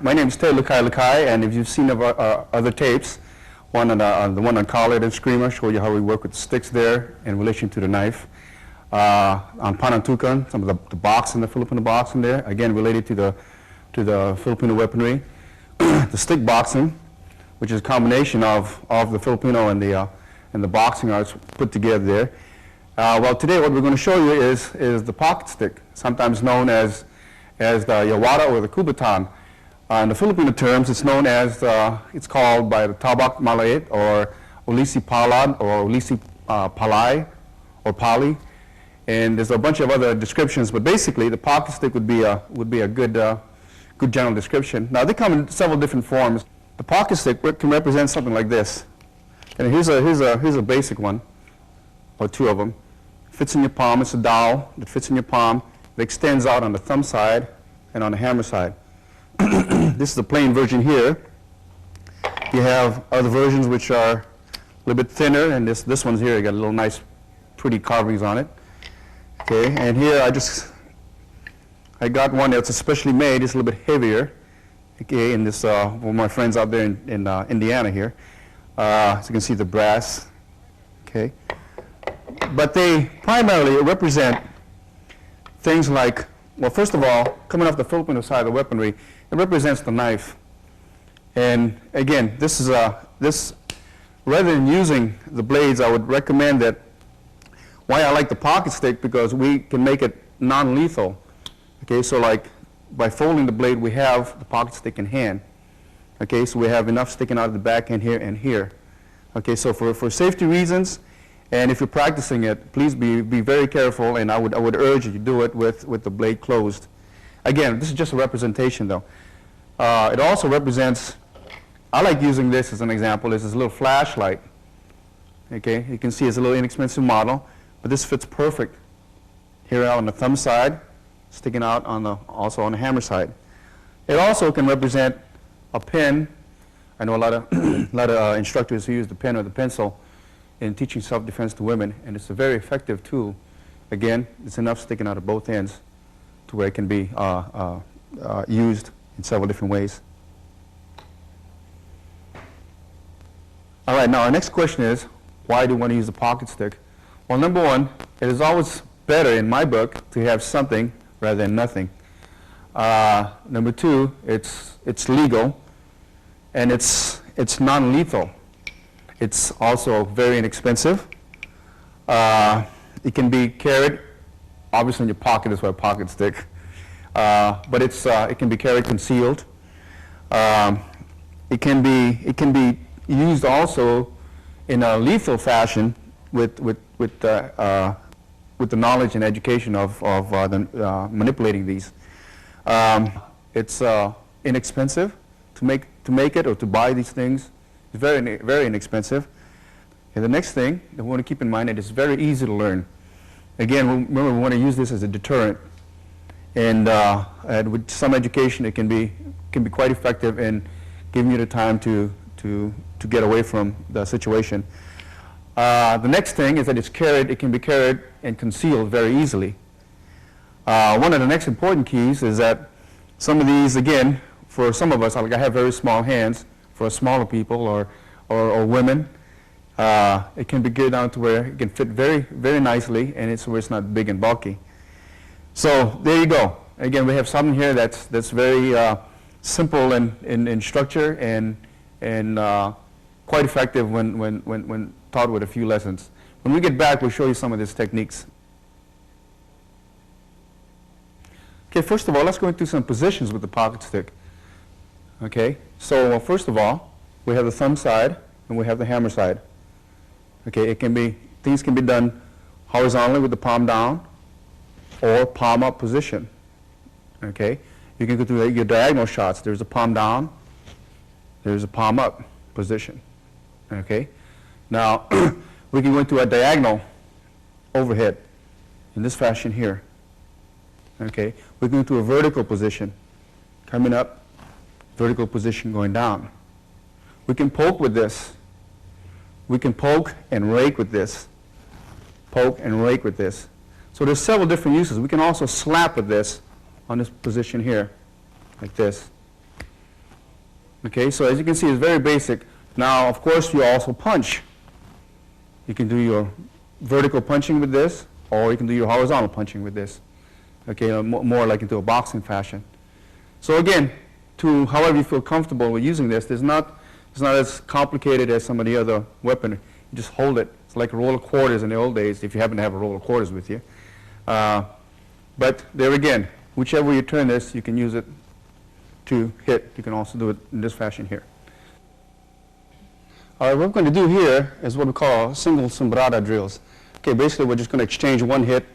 My name is Ted Lucay, and if you've seen our other tapes, the one on collar and screamer, show you how we work with sticks there in relation to the knife. On panantukan, some of the boxing, the Filipino boxing there, again related to the Filipino weaponry. The stick boxing, which is a combination of the Filipino and the boxing arts put together there. Well, today what we're going to show you is the pocket stick, sometimes known as the yawara or the kubatan. In the Filipino terms, it's known as, it's called by the tabak malait or ulisi palad or ulisi palay or pali, and there's a bunch of other descriptions. But basically, the pocket stick would be a good general description. Now they come in several different forms. The pocket stick can represent something like this, and here's a basic one, or two of them. Fits in your palm. It's a dowel that fits in your palm. It extends out on the thumb side and on the hammer side. This is the plain version here. You have other versions which are a little bit thinner, and this one's here. You got a little nice, pretty carvings on it. Okay, and here I got one that's especially made. It's a little bit heavier. Okay, and this one of my friends out there in Indiana here. As you can see, the brass. Okay, but they primarily represent things like, well, first of all, coming off the Filipino side of the weaponry, it represents the knife. And again, this rather than using the blades, I would recommend that, why I like the pocket stick, because we can make it non-lethal. Okay, so like by folding the blade, we have the pocket stick in hand. Okay, so we have enough sticking out of the back end here and here. Okay, so for safety reasons, and if you're practicing it, please be very careful, and I would urge you to do it with the blade closed. Again, this is just a representation, though. It also represents, I like using this as an example. This is a little flashlight. Okay, you can see it's a little inexpensive model, but this fits perfect here out on the thumb side, sticking out also on the hammer side. It also can represent a pen. I know a lot of instructors who use the pen or the pencil in teaching self-defense to women, and it's a very effective tool. Again, it's enough sticking out of both ends to where it can be used in several different ways. All right, now our next question is, why do we want to use the pocket stick? Well, number one, it is always better in my book to have something rather than nothing. Number two, it's legal, and it's non-lethal. It's also very inexpensive. It can be carried, obviously in your pocket is why a pocket stick, but it can be carried concealed. It can be used also in a lethal fashion with the knowledge and education of manipulating these. It's inexpensive to make it or to buy these things. It's very inexpensive. And the next thing that we want to keep in mind, it is very easy to learn. Again, remember, we want to use this as a deterrent, and with some education, it can be quite effective in giving you the time to get away from the situation. The next thing is that it can be carried and concealed very easily. One of the next important keys is that some of these, again, for some of us, like I have very small hands. For smaller people or women, it can be geared down to where it can fit very nicely, and where it's not big and bulky. So there you go. Again, we have something here that's very simple in structure and quite effective when taught with a few lessons. When we get back, we'll show you some of these techniques. Okay, first of all, let's go into some positions with the pocket stick. Okay, so first of all, we have the thumb side and we have the hammer side. Okay, things can be done horizontally with the palm down or palm up position. Okay, you can go through your diagonal shots. There's a palm down, there's a palm up position. Okay, now we can go into a diagonal overhead in this fashion here. Okay, we can go into a vertical position, coming up, vertical position going down. We can poke with this. We can poke and rake with this. Poke and rake with this. So there's several different uses. We can also slap with this on this position here, like this. Okay, so as you can see, it's very basic. Now, of course, you also punch. You can do your vertical punching with this, or you can do your horizontal punching with this. Okay, more like into a boxing fashion. So again, to however you feel comfortable with using this, it's not as complicated as some of the other weapon. You just hold it. It's like a roll of quarters in the old days, if you happen to have a roll of quarters with you. But there again, whichever way you turn this, you can use it to hit. You can also do it in this fashion here. All right, what we're going to do here is what we call single Brada drills. Okay, basically we're just going to exchange one hit,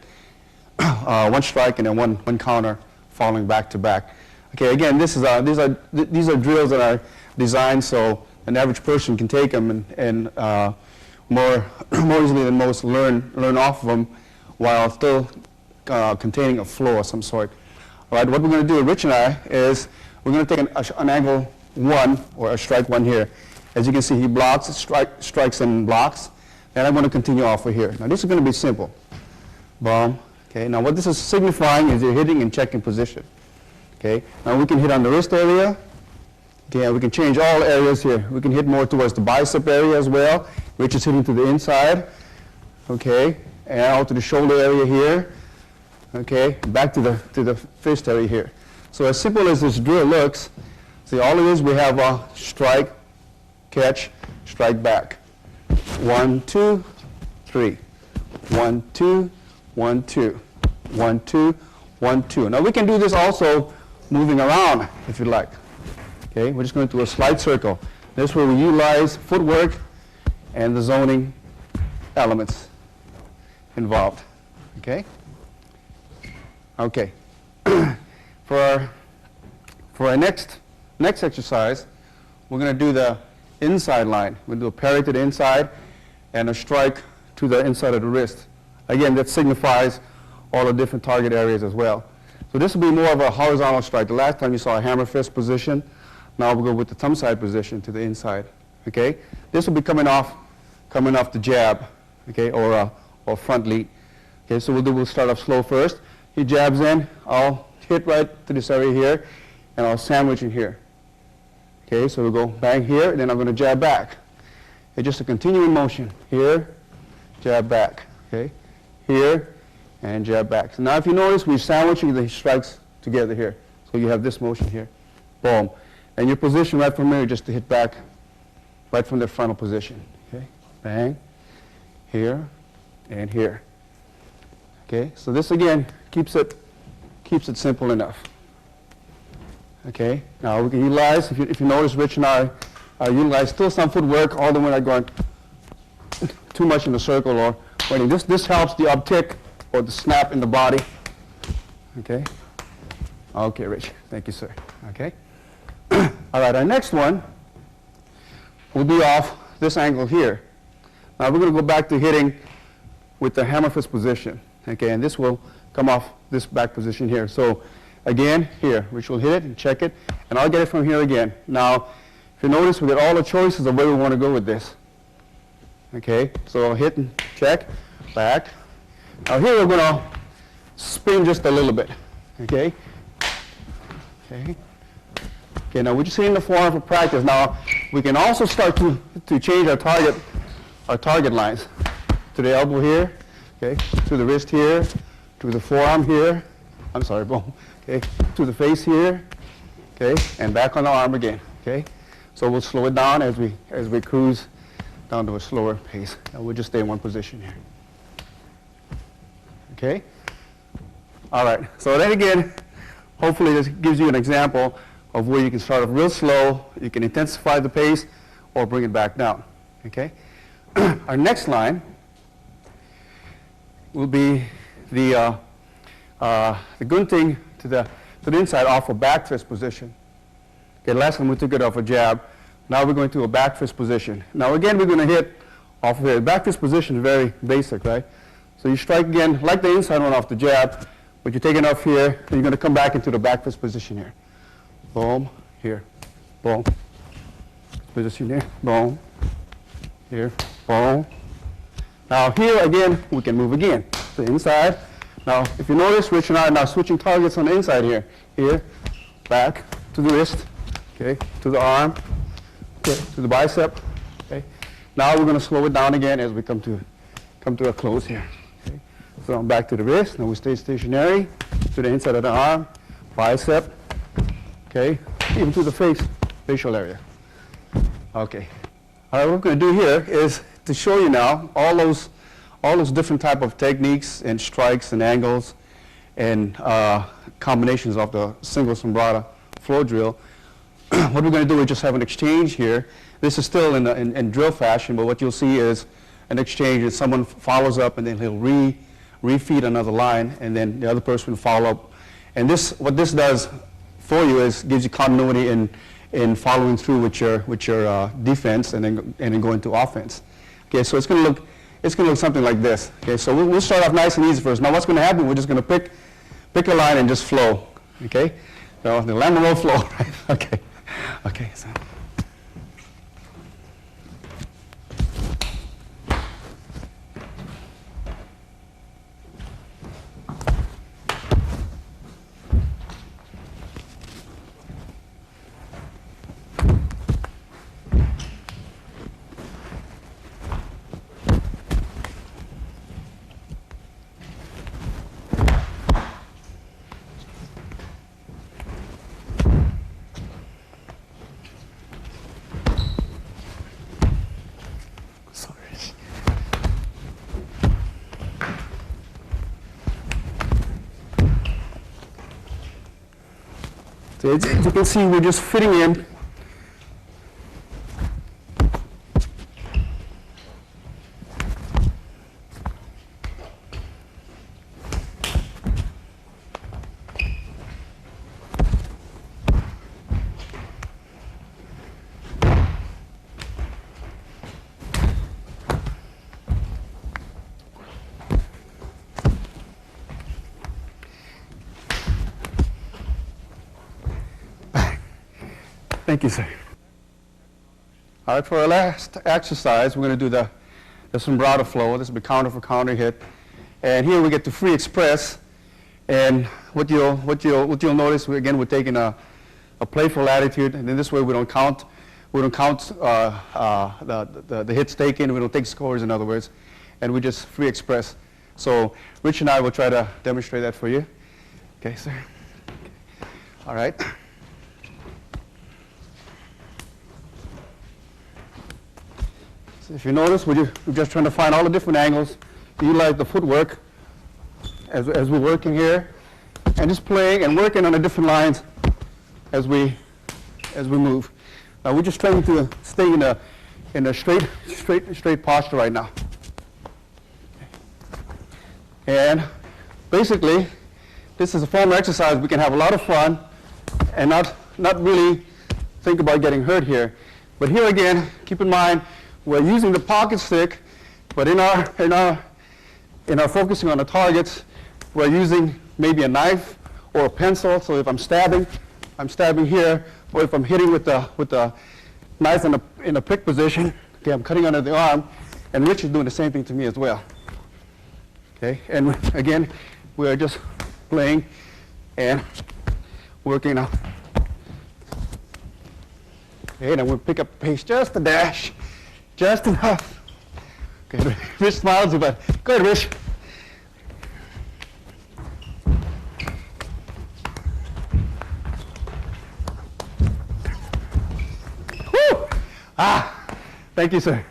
one strike, and then one counter, falling back to back. Okay, again, these are drills that are designed so an average person can take them and more easily than most learn off of them while still containing a flow of some sort. All right, what we're going to do, Rich and I, is we're going to take an angle 1 or a strike 1 here. As you can see, he blocks, strikes and blocks. And I'm going to continue off of here. Now this is going to be simple. Boom. Okay. Now what this is signifying is you're hitting in checking position. Okay. Now we can hit on the wrist area. Okay. And we can change all areas here. We can hit more towards the bicep area as well, which is hitting to the inside. Okay. And out to the shoulder area here. Okay. Back to the fist area here. So as simple as this drill looks, see all it is, we have a strike, catch, strike back. 1, 2, 3. 1, 2, 1, 2. 1, 2, 1, 2. Now we can do this also moving around if you like. Okay, we're just going to do a slight circle. This is where we utilize footwork and the zoning elements involved. Okay? Okay. For our next exercise, we're going to do the inside line. We'll do a parry to the inside and a strike to the inside of the wrist. Again, that signifies all the different target areas as well. So this will be more of a horizontal strike. The last time you saw a hammer fist position. Now we'll go with the thumb side position to the inside. Okay? This will be coming off the jab, okay, or front lead. Okay, so we'll start off slow first. He jabs in, I'll hit right to this area here, and I'll sandwich in here. Okay, so we'll go bang here, and then I'm going to jab back. It's just a continuing motion. Here, jab back. Okay, here, and jab back. So now if you notice, we're sandwiching the strikes together here. So you have this motion here. Boom. And your position right from here just to hit back right from the frontal position. Okay, bang, here, and here. Okay, so this again keeps it simple enough. Okay, now we can utilize, if you notice, Rich and I utilize still some footwork, although we're not going too much in the circle or anything. This helps the uptick or the snap in the body. Okay? Okay, Rich. Thank you, sir. Okay? All right, our next one will be off this angle here. Now we're going to go back to hitting with the hammer fist position. Okay, and this will come off this back position here. So again, here, Rich will hit it and check it, and I'll get it from here again. Now, if you notice, we get all the choices of where we want to go with this. Okay, so I'll hit and check, back. Now here we're going to spin just a little bit. Okay? Okay. Okay, now we're just hitting the forearm for practice. Now, we can also start to change our target lines. To the elbow here, okay, to the wrist here, to the forearm here. I'm sorry, boom. Okay, to the face here, okay, and back on the arm again, okay. So we'll slow it down as we cruise down to a slower pace. And we'll just stay in one position here. Okay. All right. So then again, hopefully this gives you an example of where you can start off real slow. You can intensify the pace or bring it back down. Okay. Our next line will be the gunting to the inside off a back fist position. Okay, last time we took it off a jab. Now we're going to a back fist position. Now again, we're going to hit off of here. Back fist position is very basic, right? So you strike again, like the inside one off the jab, but you're taking off here, and you're going to come back into the back fist position here. Boom, here, boom. Position here, boom, here, boom. Now here again, we can move again to the inside. Now, if you notice, Rich and I are now switching targets on the inside here. Here, back to the wrist, okay, to the arm, okay, to the bicep. Okay. Now we're going to slow it down again as we come to a close here. Okay. So I'm back to the wrist. Now we stay stationary to the inside of the arm, bicep, okay, even to the facial area. Okay. All right, what we're going to do here is to show you now all those different type of techniques and strikes and angles and combinations of the single sombrada floor drill. What we're going to do is just have an exchange here. This is still in drill fashion, but what you'll see is an exchange, and someone follows up, and then he'll refeed another line, and then the other person will follow up. And what this does for you is gives you continuity in following through with your defense, and then going to offense. Okay, so it's going to look something like this. Okay, so we'll start off nice and easy first. Now, what's going to happen? We're just going to pick a line and just flow. Okay, so the land and roll flow. Right? Okay, okay. So. So as you can see, we're just fitting in. Thank you, sir. All right, for our last exercise, we're going to do the sombrada flow. This will be counter for counter hit. And here we get to free express. And what you'll notice, we're taking a playful attitude, and in this way we don't count the hits taken, we don't take scores, in other words, and we just free express. So Rich and I will try to demonstrate that for you. Okay, sir. All right. So if you notice, we're just trying to find all the different angles, utilize the footwork as we're working here, and just playing and working on the different lines as we move. Now we're just trying to stay in a straight posture right now. And basically, this is a form of exercise we can have a lot of fun and not really think about getting hurt here. But here again, keep in mind, we're using the pocket stick, but in our focusing on the targets, we're using maybe a knife or a pencil. So if I'm stabbing here, or if I'm hitting with the knife in a pick position, okay, I'm cutting under the arm, and Rich is doing the same thing to me as well. Okay, and again, we're just playing and working out. Okay, then we'll pick up the pace just a dash. Just enough. Okay, Rich smiles, but go ahead, Rich. Woo! Thank you, sir.